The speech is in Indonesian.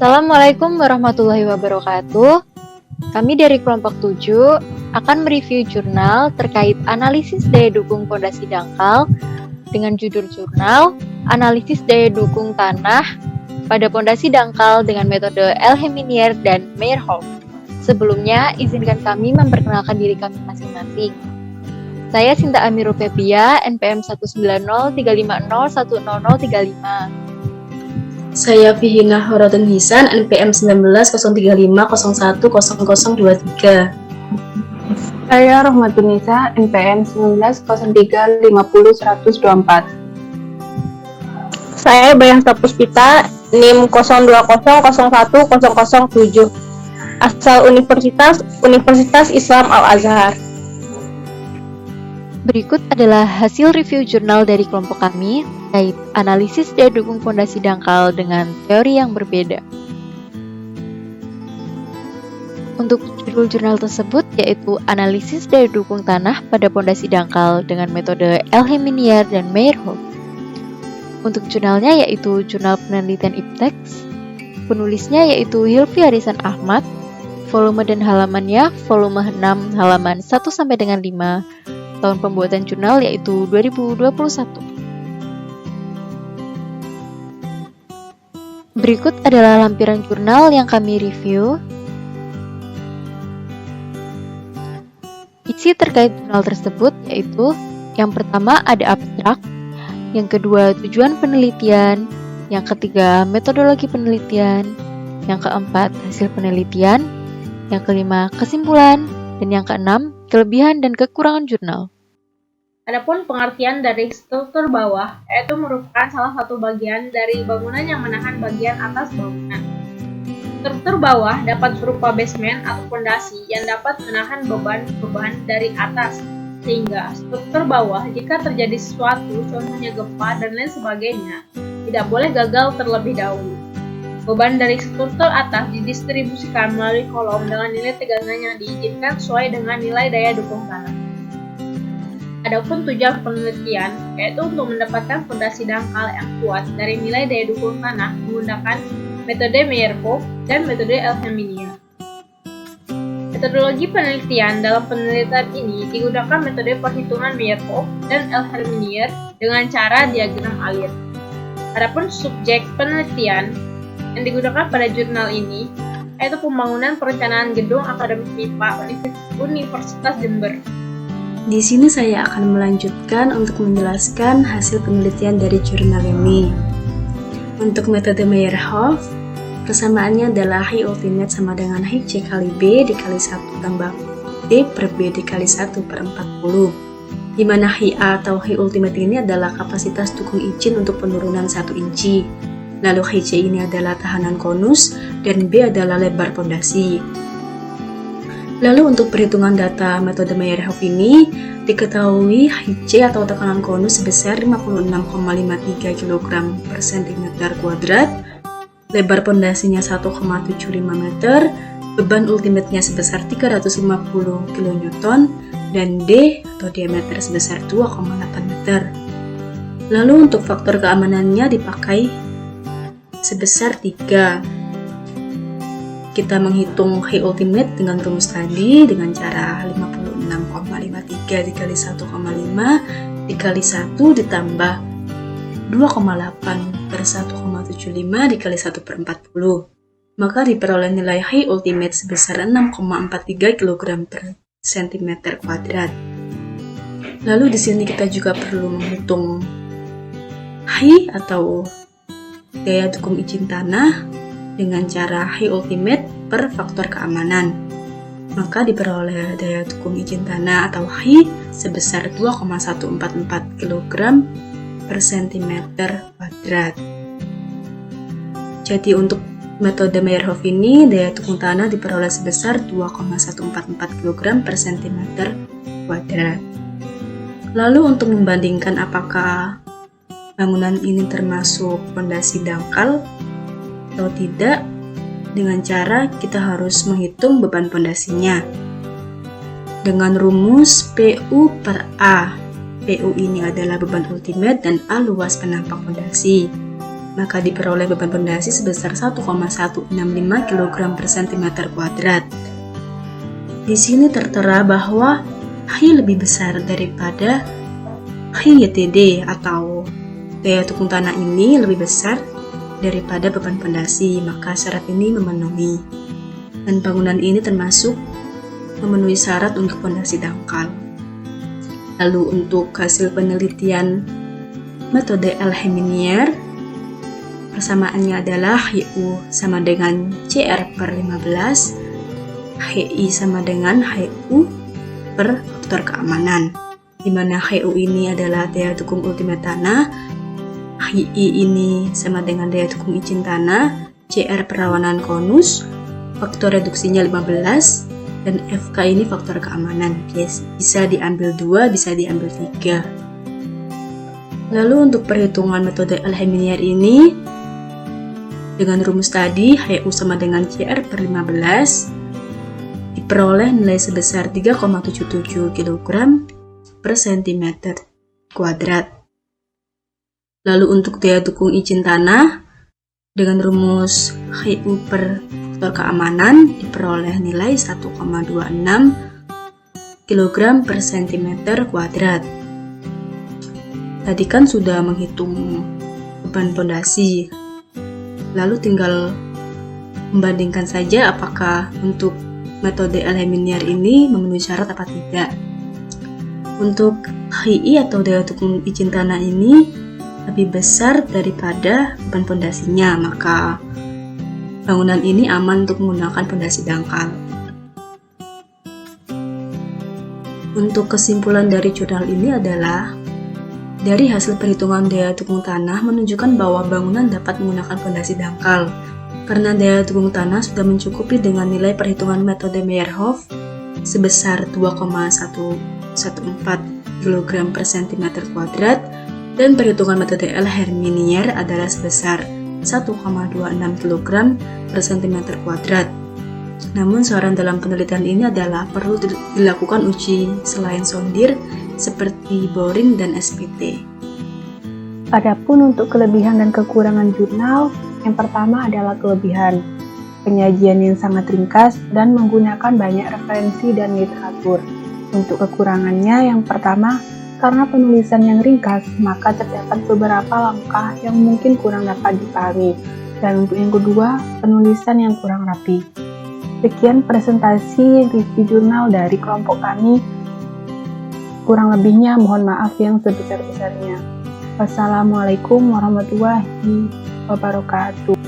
Assalamualaikum warahmatullahi wabarakatuh. Kami dari kelompok 7 akan mereview jurnal terkait analisis daya dukung pondasi dangkal dengan judul jurnal Analisis Daya Dukung Tanah pada Pondasi Dangkal dengan metode Elheminier dan Meyerhof. Sebelumnya, izinkan kami memperkenalkan diri kami masing-masing. Saya Sinta Amirul Febia, NPM 19035010035. Saya Fihina Horodun Hisan, NPM 190350100023. Saya Rohmatun Nisa, NPM 1903500124. Saya Bayangsa Puspita, NIM 02001007. Asal Universitas Islam Al-Azhar. Berikut adalah hasil review jurnal dari kelompok kami terkait analisis daya dukung pondasi dangkal dengan teori yang berbeda. Untuk judul jurnal tersebut yaitu Analisis Daya Dukung Tanah pada Pondasi Dangkal dengan metode Elheminier dan Meyerhof. Untuk jurnalnya yaitu Jurnal Penelitian IPTEX, penulisnya yaitu Hilfi Arisan Ahmad, volume dan halamannya volume 6 halaman 1 sampai dengan 5. Tahun pembuatan jurnal yaitu 2021. Berikut adalah lampiran jurnal yang kami review. Isi terkait jurnal tersebut yaitu yang pertama ada abstrak, yang kedua tujuan penelitian, yang ketiga metodologi penelitian, yang keempat hasil penelitian, yang kelima kesimpulan, dan yang keenam kelebihan dan kekurangan jurnal. Adapun pengertian dari struktur bawah, yaitu merupakan salah satu bagian dari bangunan yang menahan bagian atas bangunan. Struktur bawah dapat berupa basement atau fondasi yang dapat menahan beban-beban dari atas, sehingga struktur bawah jika terjadi sesuatu, contohnya gempa dan lain sebagainya, tidak boleh gagal terlebih dahulu. Beban dari struktur atas didistribusikan melalui kolom dengan nilai tegangan yang diizinkan sesuai dengan nilai daya dukung tanah. Adapun tujuan penelitian yaitu untuk mendapatkan fondasi dangkal yang kuat dari nilai daya dukung tanah menggunakan metode Meyerhof dan metode Elheminier. Metodologi penelitian dalam penelitian ini digunakan metode perhitungan Meyerhof dan Elheminier dengan cara diagram alir. Adapun subjek penelitian yang digunakan pada jurnal ini yaitu pembangunan perencanaan gedung akademik MIPA Universitas Jember. Di sini saya akan melanjutkan untuk menjelaskan hasil penelitian dari jurnal ini. Untuk metode Meyerhof, persamaannya adalah Hi ultimate sama dengan Hi C kali B dikali 1 tambah D per B dikali 1 per 40. Di mana Hi A atau Hi ultimate ini adalah kapasitas dukung izin untuk penurunan 1 inci. Lalu Hi C ini adalah tahanan konus dan B adalah lebar pondasi. Lalu untuk perhitungan data metode Meyerhof ini, diketahui HC atau tekanan konus sebesar 56,53 kg per cm kuadrat, lebar pondasinya 1,75 meter, beban ultimate-nya sebesar 350 kN, dan D atau diameter sebesar 2,8 meter. Lalu untuk faktor keamanannya dipakai sebesar 3. Kita menghitung Hi ultimate dengan rumus tadi dengan cara 56,53 dikali 1,5 dikali 1 ditambah 2,8 per 1,75 dikali 1 per 40. Maka diperoleh nilai Hi ultimate sebesar 6,43 kg per cm kuadrat. Lalu di sini kita juga perlu menghitung Hi atau daya dukung izin tanah dengan cara Hi ultimate per faktor keamanan. Maka diperoleh daya dukung izin tanah atau Hi sebesar 2,144 kg per cm kuadrat. Jadi untuk metode Meyerhof ini daya dukung tanah diperoleh sebesar 2,144 kg per cm kuadrat. Lalu untuk membandingkan apakah bangunan ini termasuk pondasi dangkal atau tidak, dengan cara kita harus menghitung beban pondasinya dengan rumus PU per A. PU ini adalah beban ultimate dan A luas penampak pondasi. maka diperoleh beban pondasi sebesar 1,165 kg per cm kuadrat. Di sini tertera bahwa Hi lebih besar daripada Hi YTD atau daya dukung tanah ini lebih besar daripada beban pondasi, maka syarat ini memenuhi. Dan bangunan ini termasuk memenuhi syarat untuk pondasi dangkal. Lalu untuk hasil penelitian metode El-Heminier, persamaannya adalah HU sama dengan CR per 15, HI sama dengan HU per faktor keamanan, di mana HU ini adalah daya dukung ultimate tanah, HI ini sama dengan daya dukung izin tanah, CR perawanan konus, faktor reduksinya 15, dan FK ini faktor keamanan. Bisa diambil 2, bisa diambil 3. Lalu untuk perhitungan metode El-Heminier ini, dengan rumus tadi, HU sama dengan CR per 15, diperoleh nilai sebesar 3,77 kg per cm kuadrat. Lalu untuk daya dukung izin tanah, dengan rumus HU per faktor keamanan diperoleh nilai 1,26 kg per cm kuadrat. Tadi kan sudah menghitung beban pondasi, lalu tinggal membandingkan saja apakah untuk metode El-Heminier ini memenuhi syarat apa tidak. Untuk HI atau daya dukung izin tanah ini lebih besar daripada beban pondasinya, maka bangunan ini aman untuk menggunakan pondasi dangkal. Untuk kesimpulan dari jurnal ini adalah, dari hasil perhitungan daya dukung tanah menunjukkan bahwa bangunan dapat menggunakan pondasi dangkal, karena daya dukung tanah sudah mencukupi dengan nilai perhitungan metode Meyerhof sebesar 2,114 kg per cm kuadrat, dan perhitungan metode El-Heminier adalah sebesar 1,26 kg per cm kuadrat. Namun saran dalam penelitian ini adalah perlu dilakukan uji selain sondir seperti boring dan SPT. Adapun untuk kelebihan dan kekurangan jurnal, yang pertama adalah kelebihan. Penyajian yang sangat ringkas dan menggunakan banyak referensi dan literatur. Untuk kekurangannya, yang pertama, karena penulisan yang ringkas, maka terdapat beberapa langkah yang mungkin kurang dapat dipahami. Dan untuk yang kedua, penulisan yang kurang rapi. Sekian presentasi review jurnal dari kelompok kami. Kurang lebihnya mohon maaf yang sebesar-besarnya. Wassalamualaikum warahmatullahi wabarakatuh.